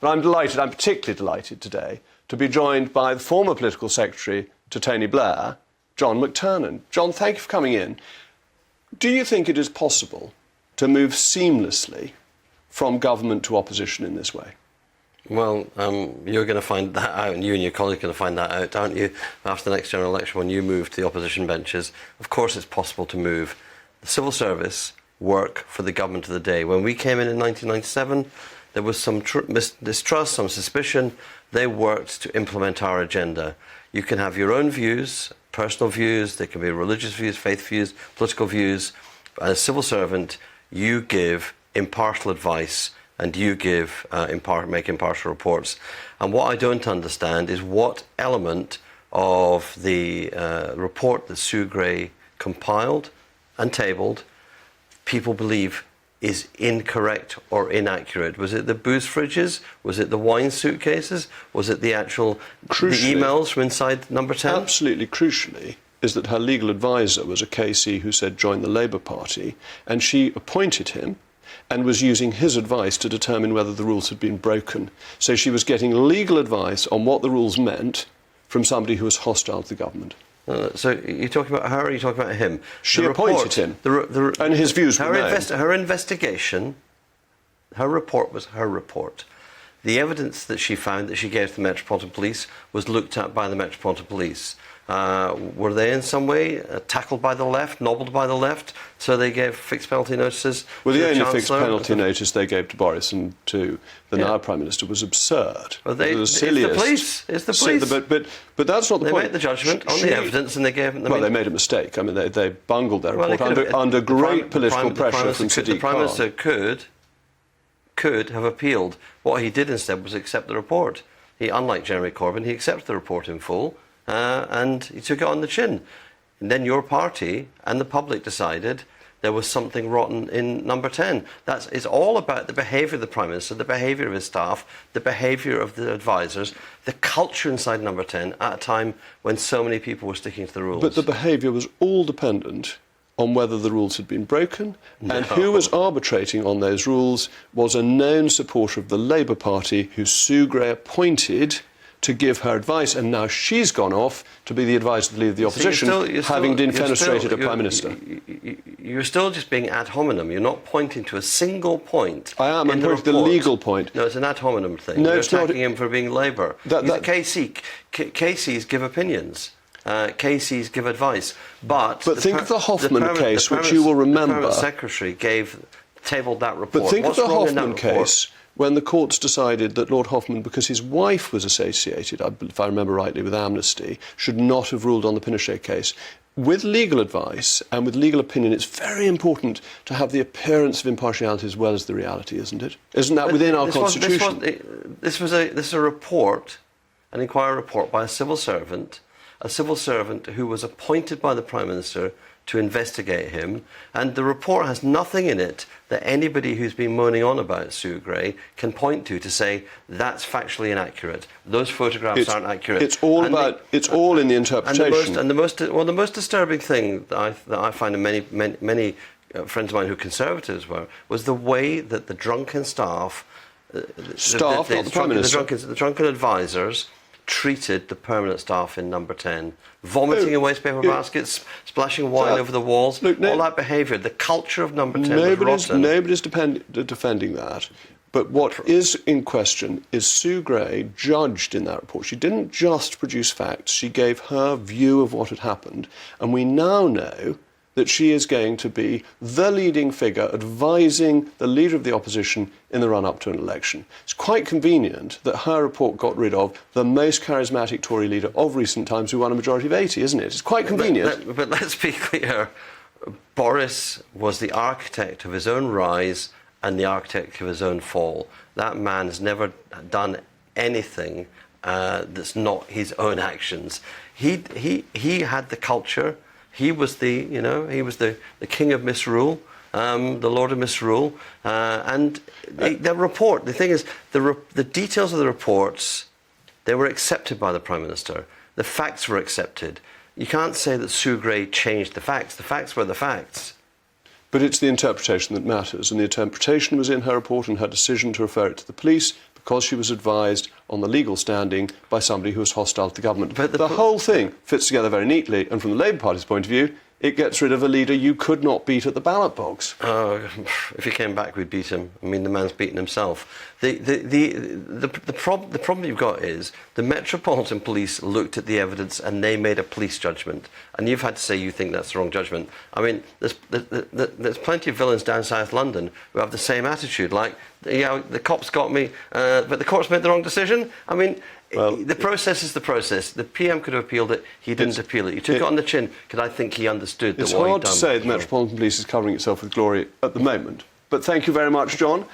But I'm particularly delighted today to be joined by the former political secretary to Tony Blair, John McTernan. John, thank you for coming in. Do you think it is possible to move seamlessly from government to opposition in this way? Well, you're going to find that out, and you and your colleague are going to find that out, aren't you, after the next general election when you move to the opposition benches. Of course it's possible to move the civil service work for the government of the day. When we came in 1997, there was some distrust, some suspicion. They worked to implement our agenda. You can have your own views, personal views, they can be religious views, faith views, political views. As a civil servant, you give impartial advice and you give make impartial reports. And what I don't understand is what element of the report that Sue Gray compiled and tabled people believe is incorrect or inaccurate. Was it the booze fridges? Was it the wine suitcases? Was it the actual the emails from inside Number 10? Absolutely crucially is that her legal advisor was a KC who said join the Labour Party, and she appointed him and was using his advice to determine whether the rules had been broken. So she was getting legal advice on what the rules meant from somebody who was hostile to the government. So you're talking about her or are you talking about him? She appointed him, and his views were known. Her investigation, her report was her report. The evidence that she found that she gave to the Metropolitan Police was looked at by the Metropolitan Police. Were they in some way tackled by the left, nobbled by the left, so they gave fixed penalty notices? Well, the only fixed penalty notice they gave to Boris and to the now Prime Minister was absurd. Well, it's the police. It's the police. But that's not the point. They made the judgment on the evidence and they gave... they made a mistake. I mean, they bungled their report under great political pressure from Sadiq The Prime Minister could have appealed. What he did instead was accept the report. He, unlike Jeremy Corbyn, he accepted the report in full. And he took it on the chin. And then your party and the public decided there was something rotten in Number 10. It's all about the behaviour of the Prime Minister, the behaviour of his staff, the behaviour of the advisors, the culture inside Number 10 at a time when so many people were sticking to the rules. But the behaviour was all dependent on whether the rules had been broken, and who was arbitrating on those rules was a known supporter of the Labour Party who Sue Gray appointed to give her advice, and now she's gone off to be the advisor to the leader of the opposition, having defenestrated a Prime Minister. You're still just being ad hominem. You're not pointing to a single point. I am. I'm pointing to the legal point. No, it's an ad hominem thing. No, You're it's not. attacking him for being Labour. He's a KC. KCs give opinions. KCs give advice. But think of the Hoffman case, which you will remember. The Permanent Secretary tabled that report. But think of the Hoffman case, when the courts decided that Lord Hoffman, because his wife was associated, if I remember rightly, with Amnesty, should not have ruled on the Pinochet case. With legal advice and with legal opinion, it's very important to have the appearance of impartiality as well as the reality, isn't it? Isn't that within our Constitution? This is a report, an inquiry report by a civil servant who was appointed by the Prime Minister to investigate him, and the report has nothing in it that anybody who's been moaning on about Sue Gray can point to say that's factually inaccurate. Those photographs aren't accurate. It's all in the interpretation. And the most disturbing thing that I find, and many friends of mine who are Conservatives was the way that the drunken staff, not the Prime Minister, the drunken advisors treated the permanent staff in Number 10, vomiting in waste paper baskets, splashing wine over the walls, all that behaviour. The culture of Number 10 was rotten. Nobody's defending that. But what is in question is Sue Gray judged in that report. She didn't just produce facts, she gave her view of what had happened. And we now know that she is going to be the leading figure advising the leader of the opposition in the run-up to an election. It's quite convenient that her report got rid of the most charismatic Tory leader of recent times who won a majority of 80, isn't it? It's quite convenient. But let's be clear. Boris was the architect of his own rise and the architect of his own fall. That man has never done anything that's not his own actions. He had the culture. He was the king of misrule, the Lord of misrule, and the report. The thing is, the details of the reports, they were accepted by the Prime Minister. The facts were accepted. You can't say that Sue Gray changed the facts. The facts were the facts. But it's the interpretation that matters, and the interpretation was in her report and her decision to refer it to the police, because she was advised on the legal standing by somebody who was hostile to the government. But the whole thing fits together very neatly, and from the Labour Party's point of view, it gets rid of a leader you could not beat at the ballot box. If he came back, we'd beat him. I mean, the man's beaten himself. The problem you've got is the Metropolitan Police looked at the evidence and they made a police judgment. And you've had to say you think that's the wrong judgment. I mean, there's plenty of villains down South London who have the same attitude. Like, yeah, the cops got me, but the courts made the wrong decision. I mean, well, the process is the process. The PM could have appealed it. He didn't appeal it. He took it on the chin because I think he understood that what he'd done. It's hard to say the Metropolitan Police is covering itself with glory at the moment. But thank you very much, John.